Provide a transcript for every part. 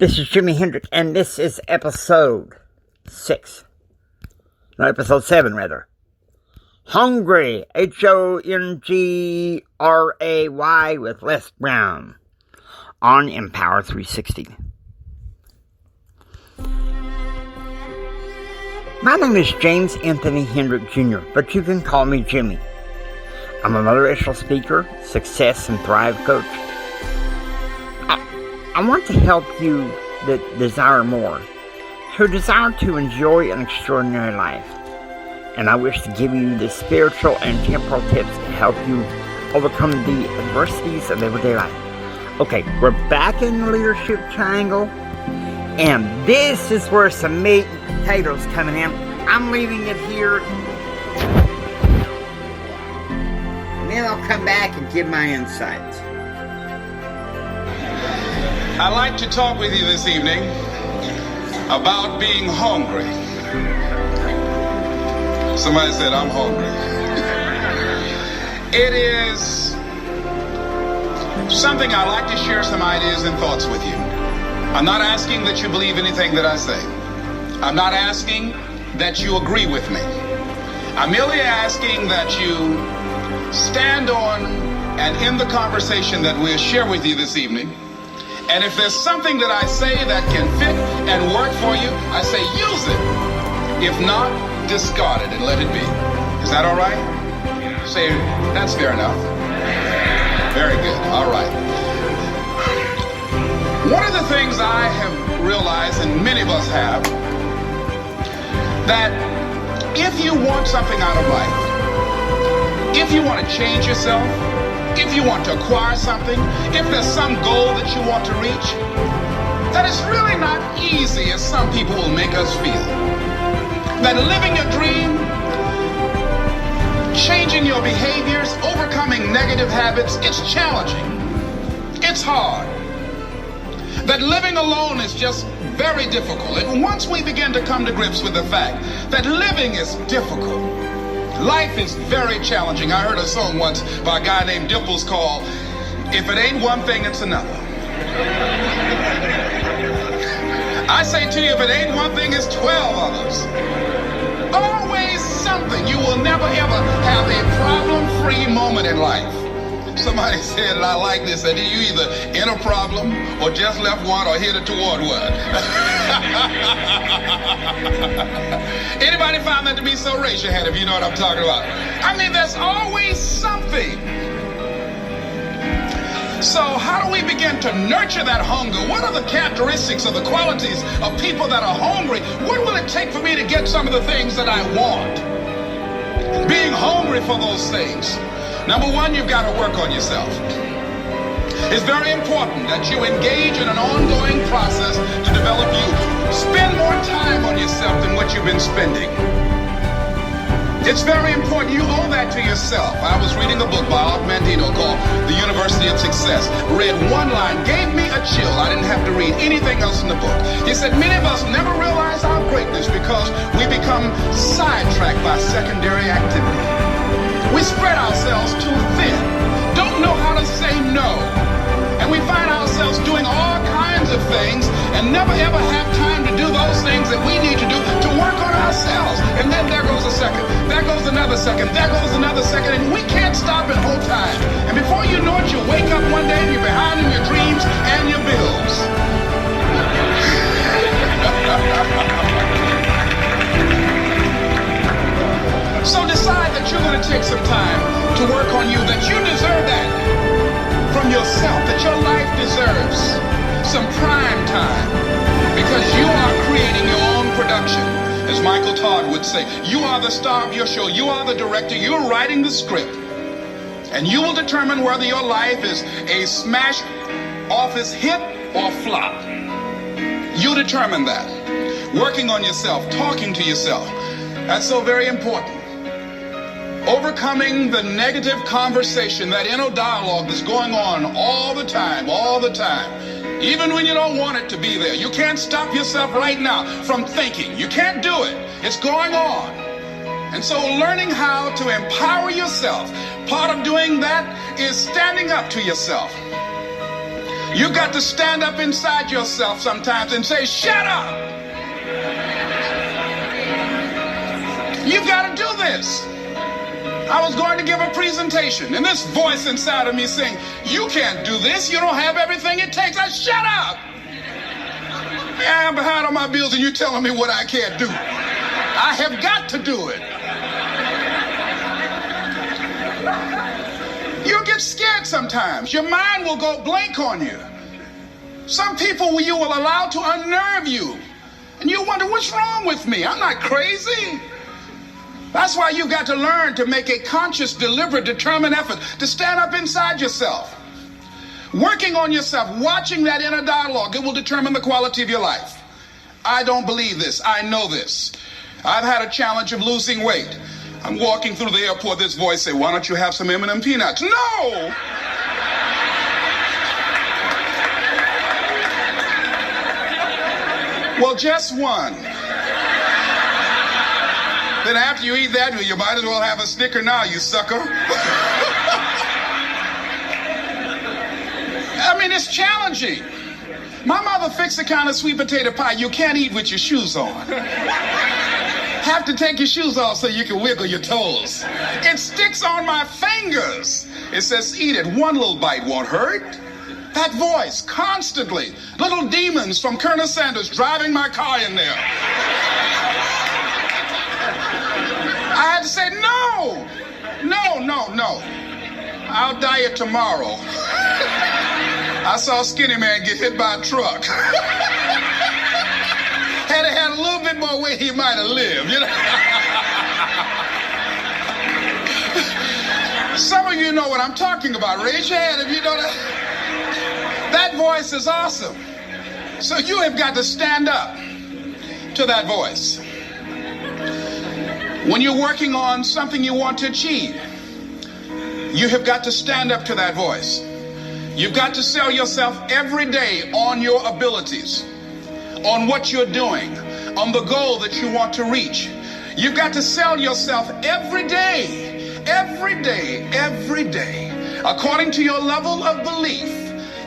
This is Jimi Hendrix, and this is episode 6. No, episode 7, rather. Hongray, Hongray, with Les Brown on Empower 360. My name is James Anthony Hendrix Jr., but you can call me Jimmy. I'm a motivational speaker, success and thrive coach. I want to help you that desire more, who desire to enjoy an extraordinary life. And I wish to give you the spiritual and temporal tips to help you overcome the adversities of everyday life. Okay, we're back in the leadership triangle, and this is where some meat and potatoes coming in. I'm leaving it here, and then I'll come back and give my insights. I'd like to talk with you this evening about being hungry. Somebody said, I'm hungry. It is something I like to share some ideas and thoughts with you. I'm not asking that you believe anything that I say. I'm not asking that you agree with me. I'm merely asking that you stand on and in the conversation that we'll share with you this evening. And if there's something that I say that can fit and work for you, I say use it. If not, discard it and let it be. Is that all right? Say, that's fair enough. Very good. All right. One of the things I have realized, and many of us have, that if you want something out of life, if you want to change yourself, if you want to acquire something, if there's some goal that you want to reach, that it's really not easy as some people will make us feel. That living your dream, changing your behaviors, overcoming negative habits, it's challenging. It's hard. That living alone is just very difficult. And once we begin to come to grips with the fact that living is difficult, life is very challenging. I heard a song once by a guy named Dimples called, If It Ain't One Thing, It's Another. I say to you, if it ain't one thing, it's 12 others. Always something. You will never ever have a problem-free moment in life. Somebody said, and I like this, that you either in a problem or just left one or headed toward one. Anybody find that to be so? Raise your hand if you know what I'm talking about. I mean, there's always something. So how do we begin to nurture that hunger? What are the characteristics or the qualities of people that are hungry? What will it take for me to get some of the things that I want? Being hungry for those things. Number one, you've got to work on yourself. It's very important that you engage in an ongoing process to develop you. Spend more time on yourself than what you've been spending. It's very important. You owe that to yourself. I was reading a book by Art Mandino called The University of Success. Read one line, gave me a chill. I didn't have to read anything else in the book. He said, many of us never realize our greatness because we become sidetracked by secondary activity. We spread ourselves too thin, don't know how to say no, and we find ourselves doing all kinds of things and never ever have time to do those things that we need to do to work on ourselves. And then there goes a second, there goes another second, there goes another second, and we can't stop and hold time. And before you know it, you wake up one day and you're behind in your dreams and your bills. So decide that you're going to take some time to work on you, that you deserve that from yourself, that your life deserves some prime time because you are creating your own production. As Michael Todd would say, you are the star of your show. You are the director. You're writing the script. And you will determine whether your life is a smash office hit or flop. You determine that. Working on yourself, talking to yourself. That's so very important. Overcoming the negative conversation, that inner dialogue that's going on all the time, even when you don't want it to be there. You can't stop yourself right now from thinking. You can't do it. It's going on. And so learning how to empower yourself, part of doing that is standing up to yourself. You got to stand up inside yourself sometimes and say, shut up. You've got to do this. I was going to give a presentation, and this voice inside of me saying, you can't do this. You don't have everything it takes. I shut up. Yeah, I'm behind on my bills, and you're telling me what I can't do. I have got to do it. You'll get scared sometimes. Your mind will go blank on you. Some people you will allow to unnerve you, and you wonder, what's wrong with me? I'm not crazy. That's why you got to learn to make a conscious, deliberate, determined effort to stand up inside yourself. Working on yourself, watching that inner dialogue, it will determine the quality of your life. I don't believe this. I know this. I've had a challenge of losing weight. I'm walking through the airport, this voice say, why don't you have some M&M peanuts? No! Well, just one. Then after you eat that, you might as well have a Snicker now, you sucker. I mean, it's challenging. My mother fixed the kind of sweet potato pie you can't eat with your shoes on. Have to take your shoes off so you can wiggle your toes. It sticks on my fingers. It says, eat it. One little bite won't hurt. That voice, constantly. Little demons from Colonel Sanders driving my car in there. I had to say, no. I'll diet tomorrow. I saw a skinny man get hit by a truck. Had he had a little bit more weight, he might have lived, you know. Some of you know what I'm talking about. Raise your hand if you know that. That voice is awesome. So you have got to stand up to that voice. When you're working on something you want to achieve, you have got to stand up to that voice. You've got to sell yourself every day on your abilities, on what you're doing, on the goal that you want to reach. You've got to sell yourself every day, according to your level of belief.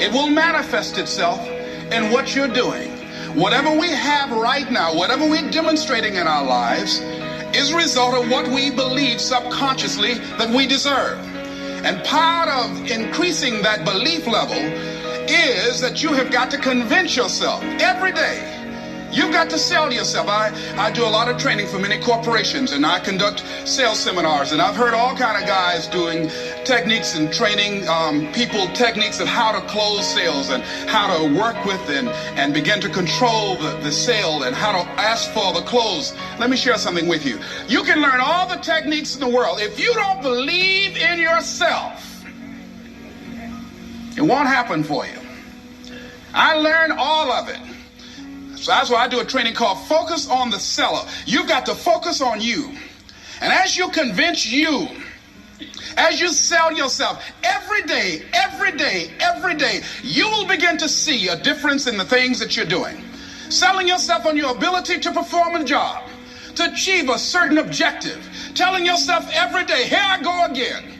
It will manifest itself in what you're doing. Whatever we have right now, whatever we're demonstrating in our lives, is a result of what we believe subconsciously that we deserve. And part of increasing that belief level is that you have got to convince yourself every day. You've got to sell yourself. I do a lot of training for many corporations, and I conduct sales seminars, and I've heard all kind of guys doing techniques and training people techniques of how to close sales and how to work with and begin to control the sale and how to ask for the close. Let me share something with you. You can learn all the techniques in the world. If you don't believe in yourself, it won't happen for you. I learned all of it. So that's why I do a training called Focus on the Seller. You've got to focus on you. And as you convince you, as you sell yourself every day, you will begin to see a difference in the things that you're doing. Selling yourself on your ability to perform a job, to achieve a certain objective. Telling yourself every day, here I go again.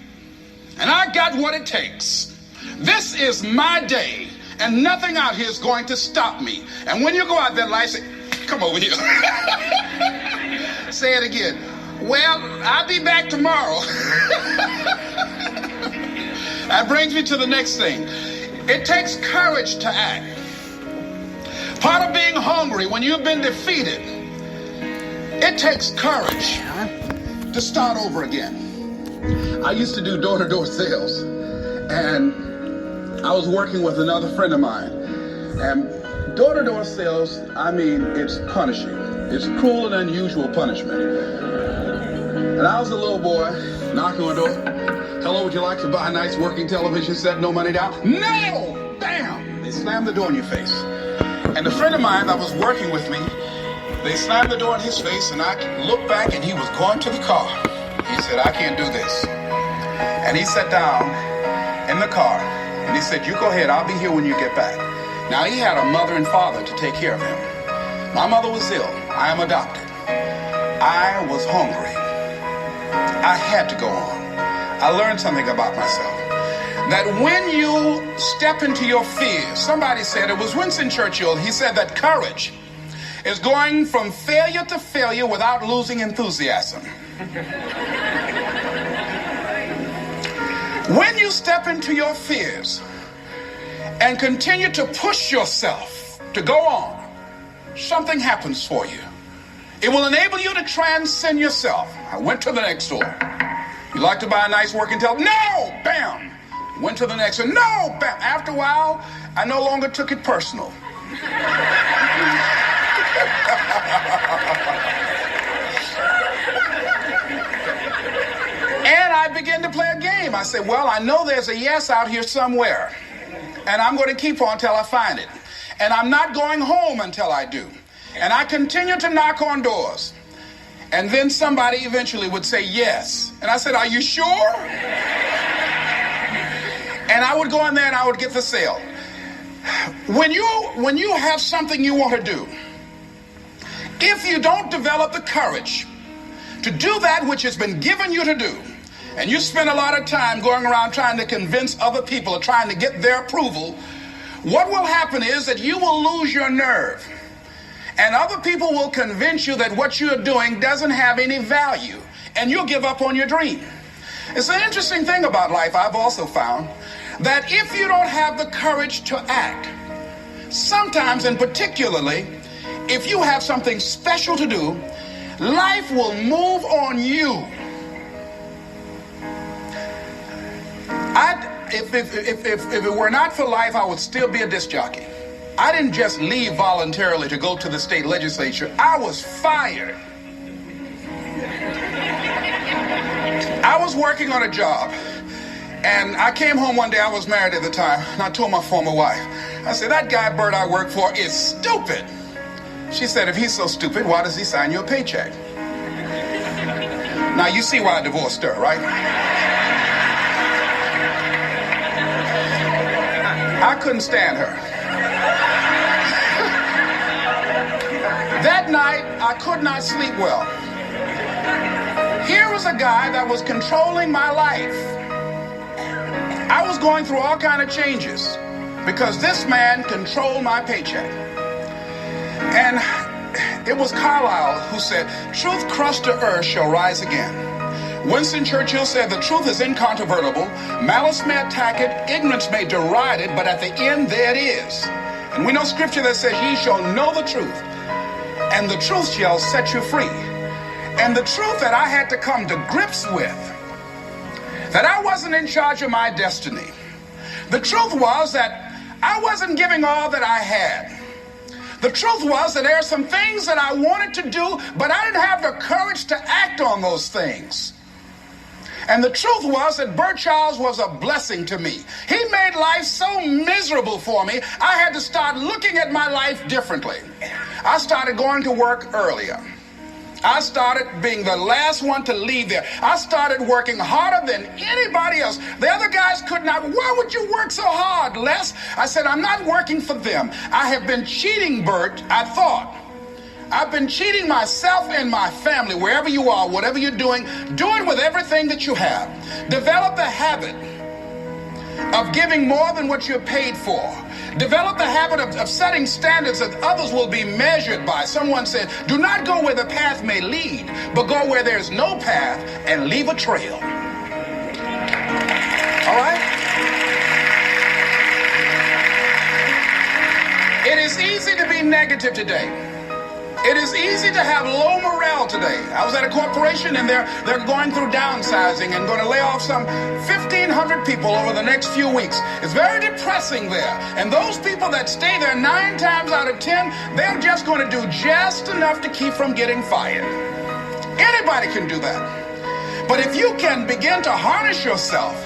And I got what it takes. This is my day. And nothing out here is going to stop me. And when you go out there, life say, come over here. Say it again. Well, I'll be back tomorrow. That brings me to the next thing. It takes courage to act. Part of being hungry when you've been defeated, it takes courage to start over again. I used to do door-to-door sales, and I was working with another friend of mine, and door-to-door sales, I mean, it's punishing. It's cruel and unusual punishment. And I was a little boy knocking on the door. Hello, would you like to buy a nice working television set? No money down? No! Bam! They slammed the door in your face. And a friend of mine that was working with me, they slammed the door in his face, and I looked back, and he was going to the car. He said, I can't do this. And he sat down in the car. And he said, you go ahead, I'll be here when you get back. Now, he had a mother and father to take care of him. My mother was ill. I am adopted. I was hungry. I had to go on. I learned something about myself. that when you step into your fears, somebody said, it was Winston Churchill, he said that courage is going from failure to failure without losing enthusiasm. When you step into your fears and continue to push yourself to go on, something happens for you. It will enable you to transcend yourself. I went to the next store. You like to buy a nice working television? No! Bam! Went to the next one. No! Bam! After a while, I no longer took it personal. And I began to play a game. I said, well, I know there's a yes out here somewhere. And I'm going to keep on until I find it. And I'm not going home until I do. And I continue to knock on doors. And then somebody eventually would say yes. And I said, are you sure? And I would go in there and I would get the sale. When you have something you want to do, if you don't develop the courage to do that which has been given you to do, and you spend a lot of time going around trying to convince other people or trying to get their approval, what will happen is that you will lose your nerve. And other people will convince you that what you're doing doesn't have any value, and you'll give up on your dream. It's an interesting thing about life, I've also found, that if you don't have the courage to act, sometimes and particularly, if you have something special to do, life will move on you. If it were not for life, I would still be a disc jockey. I didn't just leave voluntarily to go to the state legislature. I was fired. I was working on a job, and I came home one day. I was married at the time, and I told my former wife, I said, that guy Bert I work for is stupid. She said, if he's so stupid, why does he sign you a paycheck? Now, you see why I divorced her, right? I couldn't stand her. That night, I could not sleep well. Here was a guy that was controlling my life. I was going through all kinds of changes because this man controlled my paycheck. And it was Carlyle who said, truth crushed to earth shall rise again. Winston Churchill said, the truth is incontrovertible. Malice may attack it, ignorance may deride it, but at the end there it is. And we know scripture that says, ye shall know the truth, and the truth shall set you free. And the truth that I had to come to grips with, that I wasn't in charge of my destiny. The truth was that I wasn't giving all that I had. The truth was that there are some things that I wanted to do, but I didn't have the courage to act on those things. And the truth was that Bert Childs was a blessing to me. He made life so miserable for me, I had to start looking at my life differently. I started going to work earlier. I started being the last one to leave there. I started working harder than anybody else. The other guys could not. Why would you work so hard, Les? I said, I'm not working for them. I have been cheating, Bert, I thought. I've been cheating myself and my family, wherever you are, whatever you're doing, do it with everything that you have. Develop the habit of giving more than what you're paid for. Develop the habit of setting standards that others will be measured by. Someone said, do not go where the path may lead, but go where there's no path and leave a trail. All right? It is easy to be negative today. It is easy to have low morale today. I was at a corporation and they're going through downsizing and going to lay off some 1,500 people over the next few weeks. It's very depressing there. And those people that stay there 9 times out of 10, they're just going to do just enough to keep from getting fired. Anybody can do that. But if you can begin to harness yourself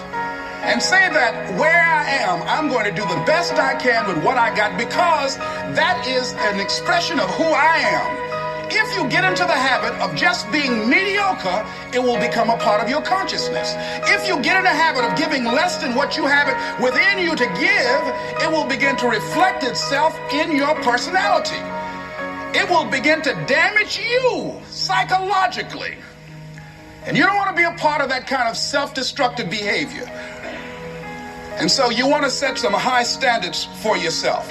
and say that where I am, I'm going to do the best I can with what I got, because that is an expression of who I am. If you get into the habit of just being mediocre, it will become a part of your consciousness. If you get in the habit of giving less than what you have it within you to give, it will begin to reflect itself in your personality. It will begin to damage you psychologically. And you don't want to be a part of that kind of self-destructive behavior. And so you want to set some high standards for yourself.